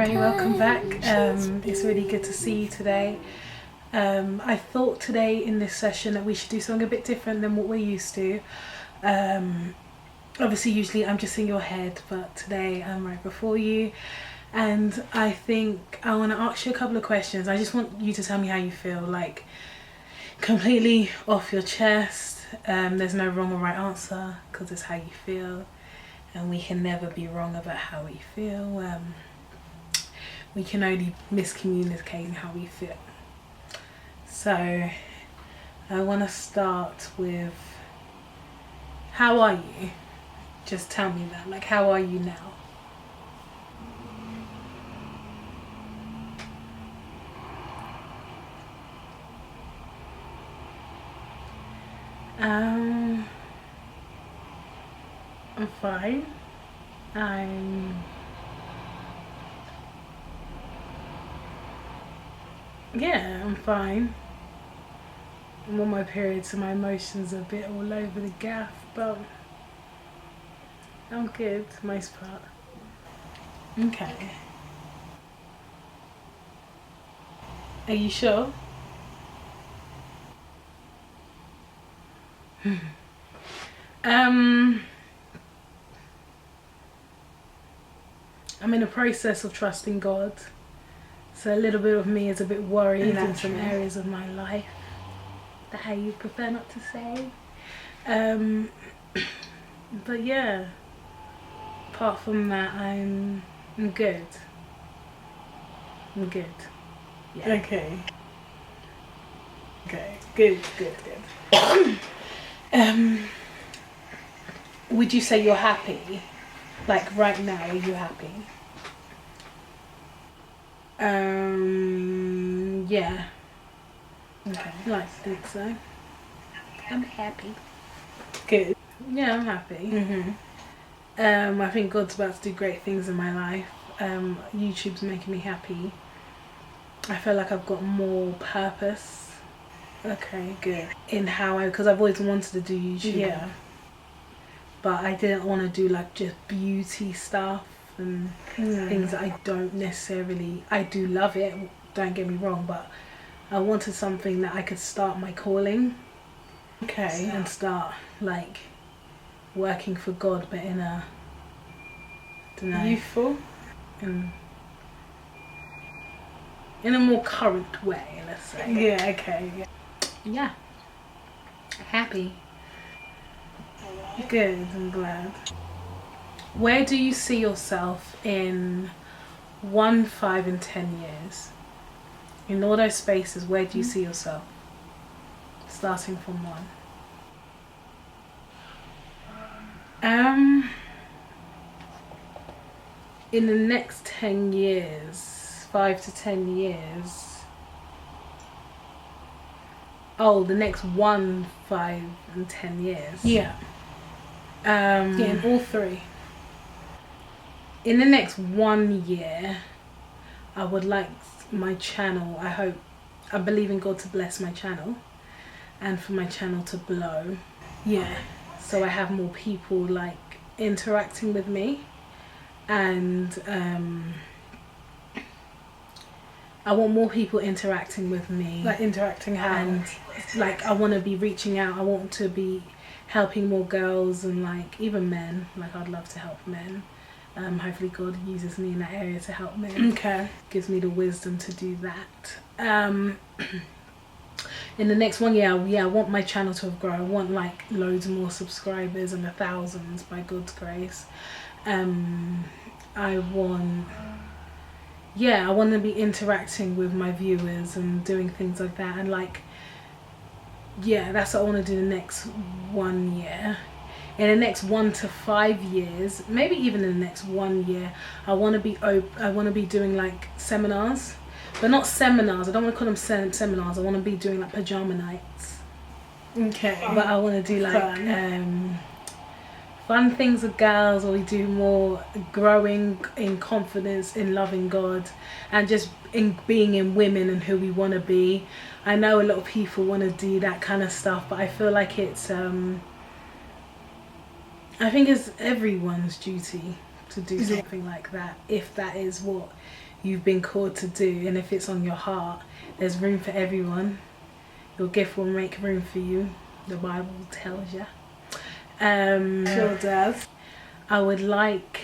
Ray, welcome back. It's really good to see you today. I thought today in this session that we should do something a bit different than what we're used to. Obviously usually I'm just in your head, but today I'm right before you, and I think I want to ask you a couple of questions. I just want you to tell me how you feel, like completely off your chest. There's no wrong or right answer because it's how you feel, and we can never be wrong about how we feel. We can only miscommunicate how we feel. So I want to start with, how are you? Just tell me that, like, how are you now? I'm fine. I'm fine. I'm on my period, so my emotions are a bit all over the gaff, but I'm good for the most part. Okay. Are you sure? I'm in a process of trusting God, so a little bit of me is a bit worried in some areas of my life that you prefer not to say. But yeah, apart from that, I'm good. I'm good. Yeah. Okay. Good. Would you say you're happy? Like right now, are you happy? Yeah. Okay. I think so. I'm happy. Good. Yeah, I'm happy. I think God's about to do great things in my life. YouTube's making me happy. I feel like I've got more purpose. Okay, good. In how because I've always wanted to do YouTube. Yeah. But I didn't want to do like just beauty stuff and things that I don't necessarily, I do love it, don't get me wrong, but I wanted something that I could start my calling. Okay. And start like working for God, but in a, I don't know, youthful and in a more current way, let's say. Yeah, okay. Yeah. Happy. Good, I'm glad. Where do you see yourself in 1, 5 and 10 years? In all those spaces, where do you see yourself? Starting from 1. In the next 10 years, 5 to 10 years. Oh, the next 1, 5 and 10 years. Yeah. In all 3. In the next 1 year, I would like my channel, I believe in God to bless my channel and for my channel to blow. Yeah. So I have more people like interacting with me, and I want more people interacting with me. Like interacting how? And like I want to be reaching out, I want to be helping more girls and like even men. Like I'd love to help men. Hopefully God uses me in that area to help men. Okay. Gives me the wisdom to do that. In the next 1 year, I want my channel to have grown. I want like loads more subscribers and 1,000s by God's grace. I want to be interacting with my viewers and doing things like that, and like, yeah, that's what I want to do the next 1 year. In the next 1 to 5 years, maybe even in the next 1 year, I want to be doing like seminars, but not seminars. I don't want to call them seminars. I want to be doing like pajama nights. Okay. But I want to do like fun things with girls, where we do more growing in confidence, in loving God, and just in being in women and who we want to be. I know a lot of people want to do that kind of stuff, but I feel like it's everyone's duty to do something like that, if that is what you've been called to do, and if it's on your heart, there's room for everyone. Your gift will make room for you, the Bible tells you. Sure does. I would like,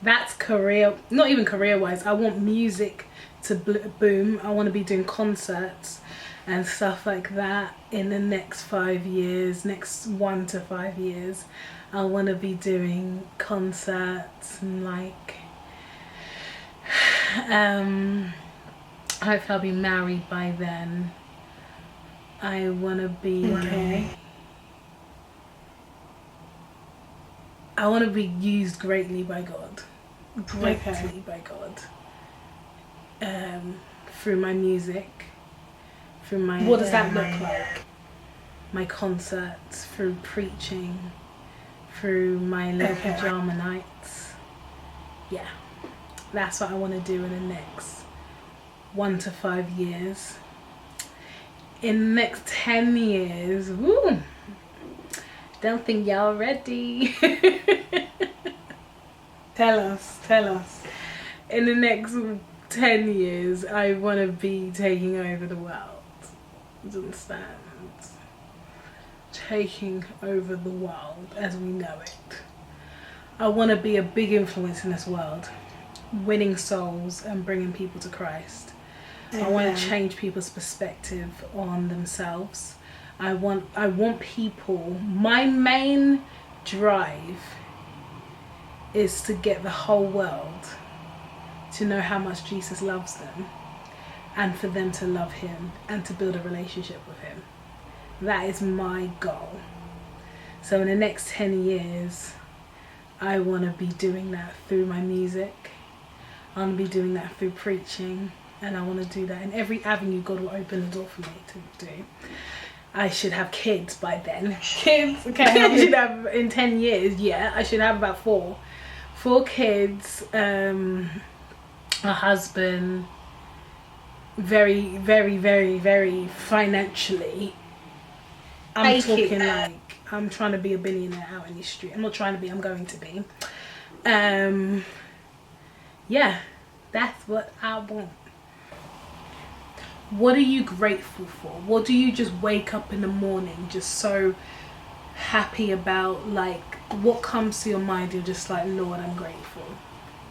that's career, not even career wise, I want music to boom. I want to be doing concerts and stuff like that in the next 5 years, next 1 to 5 years. I want to be doing concerts and like hopefully I'll be married by then. I want to be I want to be used greatly by God, by God, through my music, through my, what does that look like? My concerts, through preaching, through my little pajama nights. Yeah, that's what I want to do in the next 1 to 5 years. In the next 10 years, woo, don't think y'all ready. Tell us. In the next 10 years, I want to be taking over the world. Do you understand? Taking over the world as we know it. I want to be a big influence in this world, winning souls and bringing people to Christ. Amen. I want to change people's perspective on themselves. I want people, my main drive is to get the whole world to know how much Jesus loves them, and for them to love him and to build a relationship with him. That is my goal. So in the next 10 years, I want to be doing that through my music. I want to be doing that through preaching, and I want to do that in every avenue God will open the door for me to do. I should have kids by then. Kids? Okay, I should have, in 10 years, yeah, I should have about 4 kids, a husband, very, very, very, very financially. I'm talking like, I'm trying to be a billionaire out in the street. I'm not trying to be, I'm going to be. Yeah, that's what I want. What are you grateful for? What do you just wake up in the morning just so happy about? Like, what comes to your mind? You're just like, Lord, I'm grateful.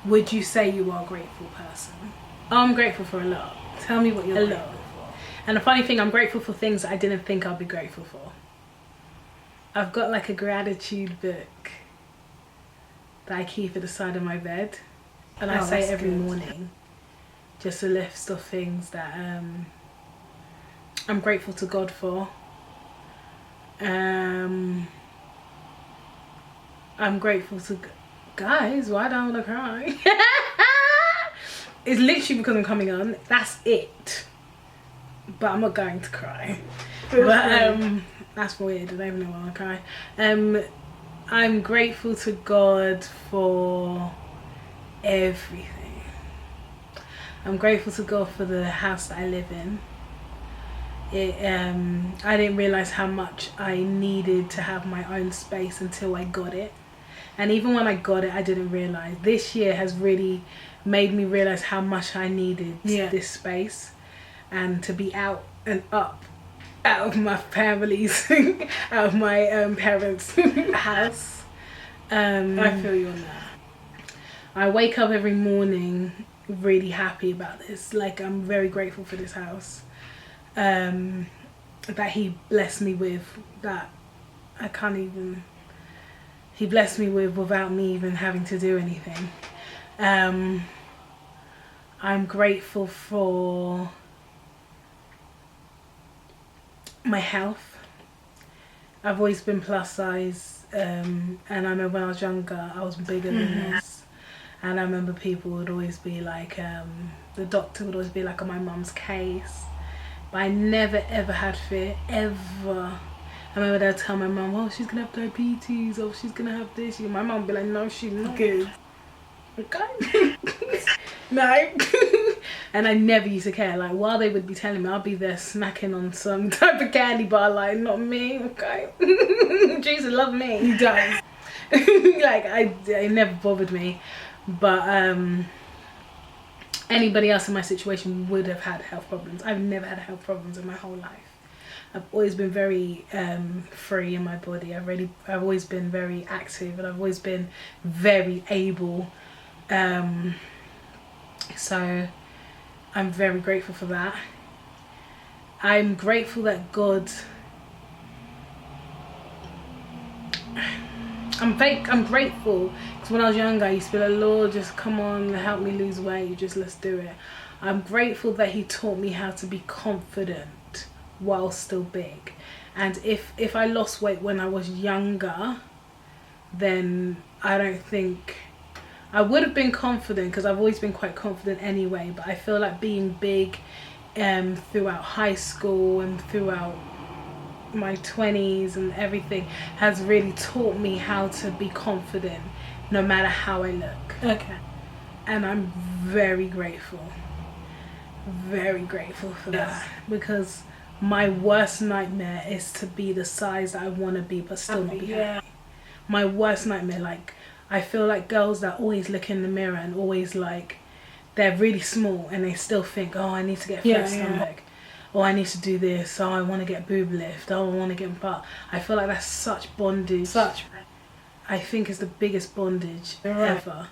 Would you say you are a grateful person? I'm grateful for a lot. Tell me what you're grateful for. And the funny thing, I'm grateful for things I didn't think I'd be grateful for. I've got like a gratitude book that I keep at the side of my bed, and I say every morning, just a list of things that I'm grateful to God for. I'm grateful to guys. Why don't I want to cry? It's literally because I'm coming on. That's it. But I'm not going to cry. But that's weird. I don't even know why I cry. I'm grateful to God for everything. I'm grateful to God for the house that I live in. I didn't realize how much I needed to have my own space until I got it. And even when I got it, I didn't realize. This year has really made me realize how much I needed this space, and to be out and up, out of my family's, out of my parents' house. I feel you on that. I wake up every morning really happy about this. Like, I'm very grateful for this house that he blessed me with, that I can't even, he blessed me with without me even having to do anything. I'm grateful for my health. I've always been plus size, and I remember when I was younger I was bigger than this, and I remember people would always be like, the doctor would always be like on my mum's case, but I never ever had fear, ever. I remember they'd tell my mum, oh, she's gonna have diabetes, or she's gonna have this. My mum would be like, no, she's not. Good. Okay. No. And I never used to care. Like, while they would be telling me, I'll be there snacking on some type of candy bar, like, not me, okay. Jesus love me. He does. Like, it never bothered me. But Anybody else in my situation would have had health problems. I've never had health problems in my whole life. I've always been very free in my body. I've always been very active, and I've always been very able. So I'm very grateful for that. I'm grateful that God. I'm grateful because when I was younger I used to be like, Lord, just come on, help me lose weight, just let's do it. I'm grateful that he taught me how to be confident while still big. And if I lost weight when I was younger, then I don't think I would have been confident, because I've always been quite confident anyway. But I feel like being big throughout high school and throughout my 20s and everything has really taught me how to be confident no matter how I look. Okay. And I'm very grateful for that, because my worst nightmare is to be the size that I want to be but still not be happy. My worst nightmare, like, I feel like girls that always look in the mirror and always like they're really small and they still think, oh, I need to get a flat stomach. Oh, I need to do this. Oh, I want to get boob lift. Oh, I want to get butt. I feel like that's such bondage. I think it's the biggest bondage ever.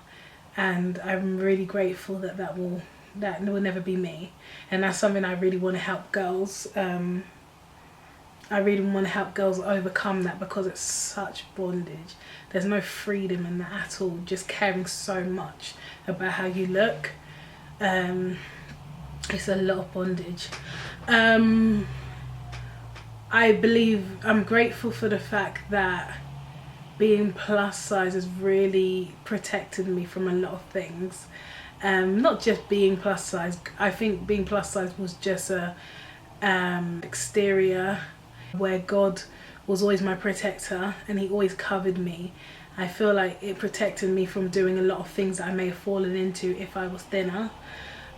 And I'm really grateful that that will never be me. And that's something I really want to help girls. I really want to help girls overcome that, because it's such bondage. There's no freedom in that at all. Just caring so much about how you look. It's a lot of bondage. I believe I'm grateful for the fact that being plus size has really protected me from a lot of things. Not just being plus size. I think being plus size was just a exterior, where God was always my protector and he always covered me. I feel like it protected me from doing a lot of things that I may have fallen into if I was thinner.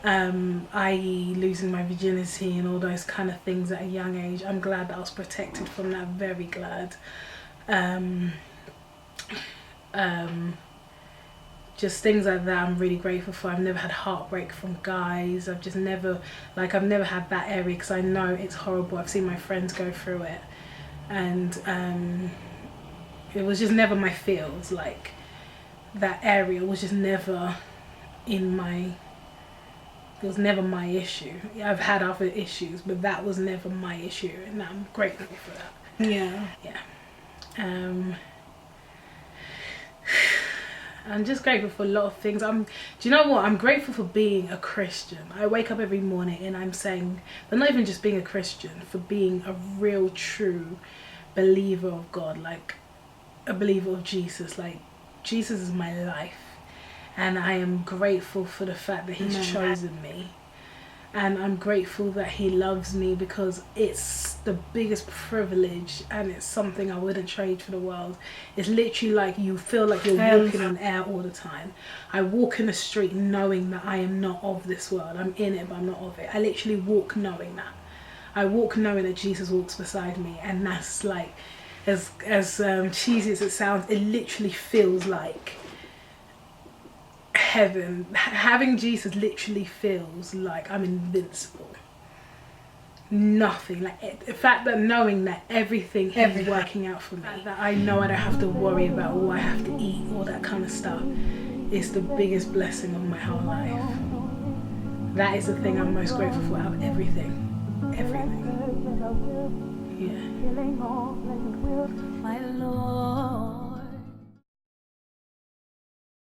I.e. losing my virginity and all those kind of things at a young age. I'm glad that I was protected from that, very glad. Just things like that I'm really grateful for. I've never had heartbreak from guys. I've never had that area, because I know it's horrible. I've seen my friends go through it, and it was just never my field. Like, that area was just never in my... It was never my issue. I've had other issues, but that was never my issue, and I'm grateful for that. Yeah. I'm just grateful for a lot of things. Do you know what? I'm grateful for being a Christian. I wake up every morning and I'm saying, but not even just being a Christian, for being a real, true believer of God, like a believer of Jesus. Like, Jesus is my life. And I am grateful for the fact that he's chosen me. And I'm grateful that he loves me, because it's the biggest privilege, and it's something I wouldn't trade for the world. It's literally like you feel like you're walking on air all the time. I walk in the street knowing that I am not of this world. I'm in it, but I'm not of it. I literally walk knowing that. I walk knowing that Jesus walks beside me, and that's like, as cheesy as it sounds, it literally feels like heaven. Having Jesus literally feels like I'm invincible. Nothing, like the fact that knowing that everything is working out for me, that I know I don't have to worry about what I have to eat, all that kind of stuff, is the biggest blessing of my whole life. That is the thing I'm most grateful for out of everything. Yeah. My Lord.